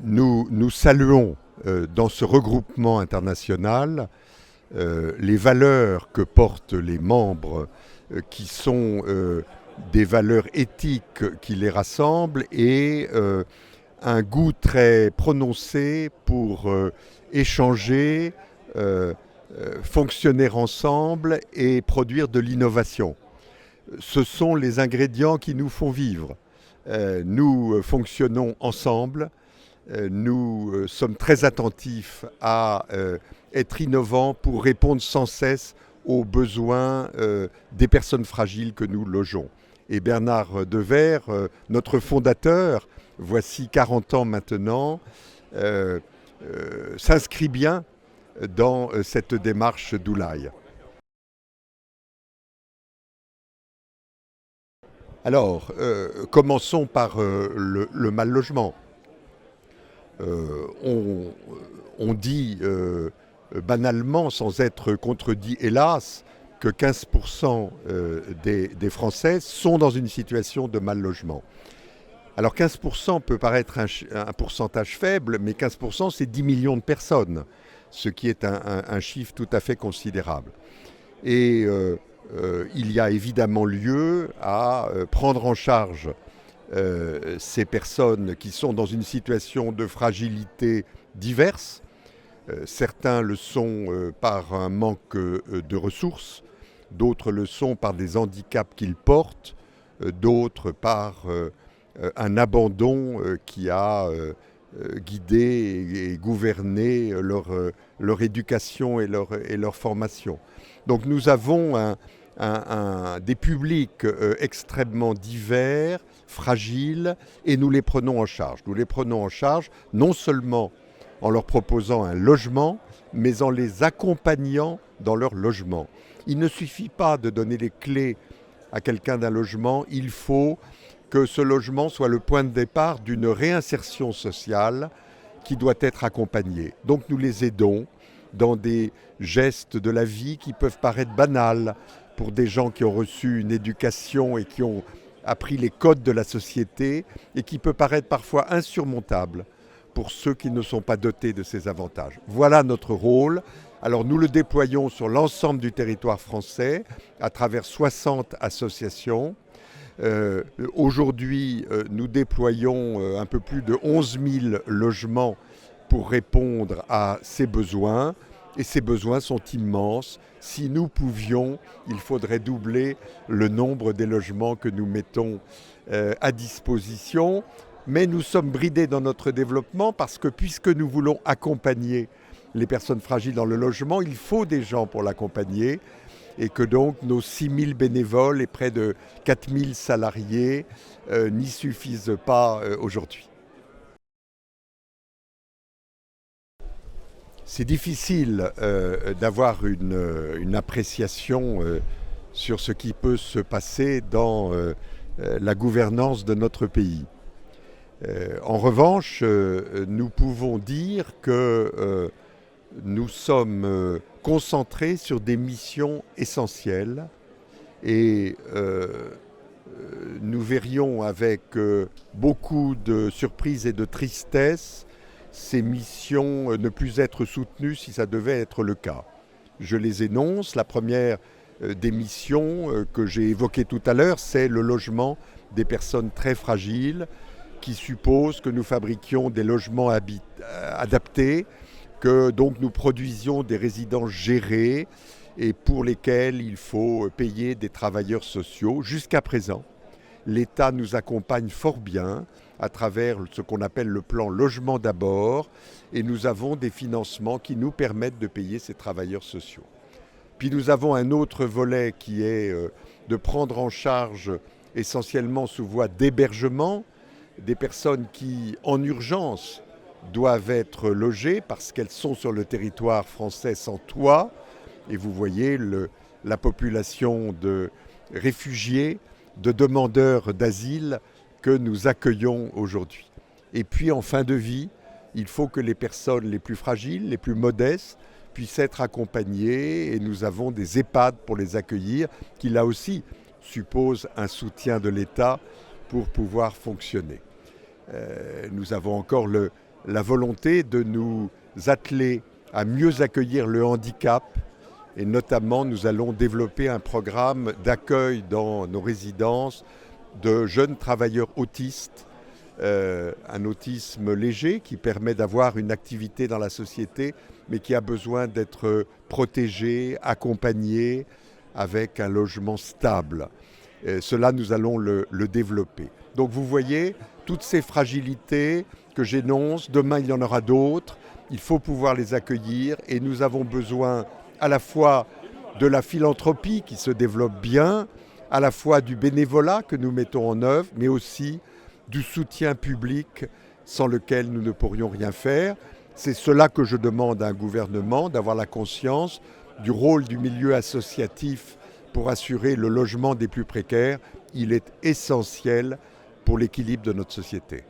nous saluons dans ce regroupement international les valeurs que portent les membres qui sont des valeurs éthiques qui les rassemblent et un goût très prononcé pour échanger, fonctionner ensemble et produire de l'innovation. Ce sont les ingrédients qui nous font vivre. Nous fonctionnons ensemble, nous sommes très attentifs à être innovants pour répondre sans cesse aux besoins des personnes fragiles que nous logeons. Et Bernard Devers, notre fondateur, voici 40 ans maintenant, s'inscrit bien dans cette démarche d'Oulaye. Alors, commençons par le mal logement. On dit banalement, sans être contredit hélas, que 15% des Français sont dans une situation de mal logement. Alors 15% peut paraître un pourcentage faible, mais 15% c'est 10 millions de personnes, ce qui est un chiffre tout à fait considérable. Et il y a évidemment lieu à prendre en charge ces personnes qui sont dans une situation de fragilité diverse. Certains le sont par un manque de ressources, d'autres le sont par des handicaps qu'ils portent, d'autres par un abandon qui a guidé et gouverné leur éducation et leur formation. Donc nous avons des publics extrêmement divers, fragiles, et nous les prenons en charge. Nous les prenons en charge non seulement en leur proposant un logement, mais en les accompagnant dans leur logement. Il ne suffit pas de donner les clés à quelqu'un d'un logement, il faut que ce logement soit le point de départ d'une réinsertion sociale qui doit être accompagnée. Donc nous les aidons dans des gestes de la vie qui peuvent paraître banals pour des gens qui ont reçu une éducation et qui ont appris les codes de la société et qui peut paraître parfois insurmontable pour ceux qui ne sont pas dotés de ces avantages. Voilà notre rôle. Alors nous le déployons sur l'ensemble du territoire français à travers 60 associations. Aujourd'hui, nous déployons un peu plus de 11 000 logements pour répondre à ces besoins. Et ces besoins sont immenses. Si nous pouvions, il faudrait doubler le nombre des logements que nous mettons à disposition. Mais nous sommes bridés dans notre développement parce que puisque nous voulons accompagner les personnes fragiles dans le logement, il faut des gens pour l'accompagner et que donc nos 6 000 bénévoles et près de 4 000 salariés n'y suffisent pas aujourd'hui. C'est difficile d'avoir une appréciation sur ce qui peut se passer dans la gouvernance de notre pays. En revanche, nous pouvons dire que nous sommes concentrés sur des missions essentielles et nous verrions avec beaucoup de surprise et de tristesse ces missions ne plus être soutenues si ça devait être le cas. Je les énonce. La première des missions que j'ai évoquées tout à l'heure, c'est le logement des personnes très fragiles, qui suppose que nous fabriquions des logements adaptés, que donc nous produisions des résidences gérées et pour lesquelles il faut payer des travailleurs sociaux. Jusqu'à présent, l'État nous accompagne fort bien à travers ce qu'on appelle le plan Logement d'abord et nous avons des financements qui nous permettent de payer ces travailleurs sociaux. Puis nous avons un autre volet qui est de prendre en charge essentiellement sous voie d'hébergement des personnes qui, en urgence, doivent être logées parce qu'elles sont sur le territoire français sans toit. Et vous voyez la population de réfugiés, de demandeurs d'asile que nous accueillons aujourd'hui. Et puis en fin de vie, il faut que les personnes les plus fragiles, les plus modestes, puissent être accompagnées et nous avons des EHPAD pour les accueillir qui là aussi supposent un soutien de l'État pour pouvoir fonctionner. Nous avons encore la volonté de nous atteler à mieux accueillir le handicap. Et notamment, nous allons développer un programme d'accueil dans nos résidences de jeunes travailleurs autistes, un autisme léger qui permet d'avoir une activité dans la société, mais qui a besoin d'être protégé, accompagné, avec un logement stable. Cela, nous allons le développer. Donc vous voyez, toutes ces fragilités que j'énonce, demain il y en aura d'autres, il faut pouvoir les accueillir et nous avons besoin à la fois de la philanthropie qui se développe bien, à la fois du bénévolat que nous mettons en œuvre, mais aussi du soutien public sans lequel nous ne pourrions rien faire. C'est cela que je demande à un gouvernement, d'avoir la conscience du rôle du milieu associatif pour assurer le logement des plus précaires. Il est essentiel pour l'équilibre de notre société.